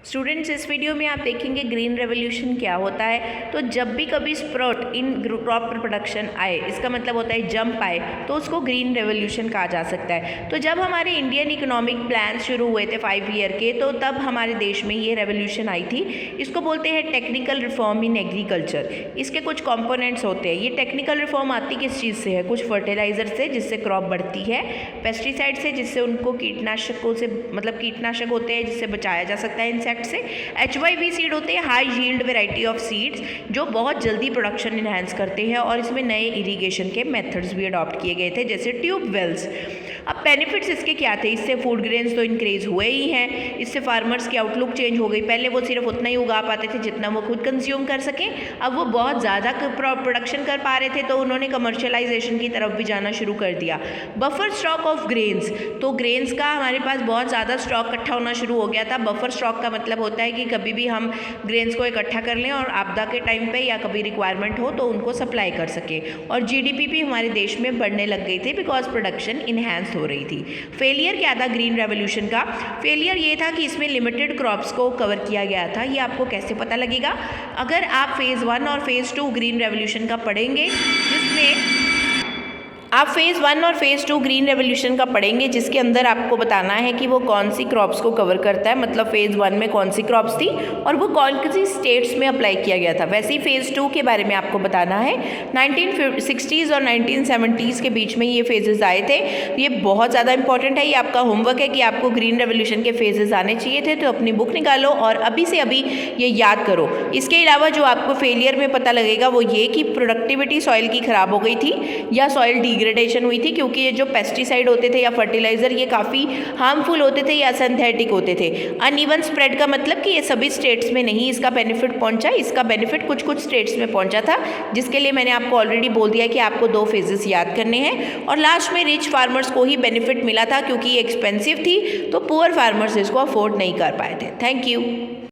Students, इस video में आप देखेंगे ग्रीन रेवोल्यूशन क्या होता है। तो जब भी कभी स्प्रोट इन क्रॉप प्रोडक्शन आए, इसका मतलब होता है जंप आए, तो उसको ग्रीन रेवोल्यूशन कहा जा सकता है। तो जब हमारे इंडियन इकोनॉमिक प्लान शुरू हुए थे 5 ईयर के, तो तब हमारे देश में ये रेवोल्यूशन आई थी। इसको बोलते हैं टेक्निकल रिफॉर्म इन एग्रीकल्चर। इसके कुछ कंपोनेंट्स होते हैं। ये टेक्निकल रिफॉर्म आती किस चीज़ से है? कुछ फर्टिलाइज़र से, जिससे क्रॉप बढ़ती है, पेस्टिसाइड से, जिससे उनको कीटनाशकों से मतलब कीटनाशक होते हैं जिससे बचाया जा सकता है इंसेक्ट से। HYV सीड होते हैं, high yield variety of seeds, जो बहुत जल्दी प्रोडक्शन इन्हांस करते हैं। और इसमें नए इरीगेशन के मेथड्स भी अडॉप्ट किए गए थे, जैसे ट्यूब वेल्स। अब बेनिफिट्स इसके क्या थे? इससे फूड ग्रेन्स तो इंक्रीज हुए ही हैं, इससे फार्मर्स की आउटलुक चेंज हो गई। पहले वो सिर्फ उतना ही उगा पाते थे जितना वो खुद कंज्यूम कर सकें, अब वो बहुत ज़्यादा प्रोडक्शन कर पा रहे थे, तो उन्होंने कमर्शियलाइजेशन की तरफ भी जाना शुरू कर दिया। बफर स्टॉक ऑफ ग्रेन्स, तो ग्रेन्स का हमारे पास बहुत ज़्यादा स्टॉक इकट्ठा होना शुरू हो गया था। बफर स्टॉक का मतलब होता है कि कभी भी हम ग्रेन्स को इकट्ठा कर लें और आपदा के टाइम पे या कभी रिक्वायरमेंट हो तो उनको सप्लाई कर सके। और GDP भी हमारे देश में बढ़ने लग गई थी, बिकॉज प्रोडक्शन इन्हांस हो रही थी। फेलियर क्या था ग्रीन रेवोल्यूशन का? फेलियर ये था कि इसमें लिमिटेड क्रॉप्स को कवर किया गया था। ये आपको कैसे पता लगेगा? अगर आप फेज़ 1 और फेज़ 2 ग्रीन रेवोल्यूशन का पढ़ेंगे, जिसमें आप फेज़ 1 और फेज़ 2 ग्रीन रेवोल्यूशन का पढ़ेंगे, जिसके अंदर आपको बताना है कि वो कौन सी क्रॉप्स को कवर करता है। मतलब फेज़ 1 में कौन सी क्रॉप्स थी और वो कौन सी स्टेट्स में अप्लाई किया गया था। वैसे ही फेज़ 2 के बारे में आपको बताना है। 1960s और 1970s के बीच में ये फेजेस आए थे। ये बहुत ज़्यादा इंपॉर्टेंट है। ये आपका होमवर्क है कि आपको ग्रीन रेवोल्यूशन के फेजेस आने चाहिए थे। तो अपनी बुक निकालो और अभी से अभी ये याद करो। इसके अलावा जो आपको फेलियर में पता लगेगा वो ये कि प्रोडक्टिविटी सॉइल की ख़राब हो गई थी या सॉइल डिग्रेडेशन हुई थी, क्योंकि ये जो पेस्टिसाइड होते थे या फर्टिलाइज़र, ये काफ़ी हार्मफुल होते थे या सिंथेटिक होते थे। अनइवन स्प्रेड का मतलब कि ये सभी स्टेट्स में नहीं इसका बेनिफिट पहुंचा। इसका बेनिफिट कुछ कुछ स्टेट्स में पहुंचा था, जिसके लिए मैंने आपको ऑलरेडी बोल दिया कि आपको 2 फेजेस याद करने हैं। और लास्ट में रिच फार्मर्स को ही बेनिफिट मिला था, क्योंकि ये एक्सपेंसिव थी, तो पुअर फार्मर्स इसको अफोर्ड नहीं कर पाए थे। Thank you.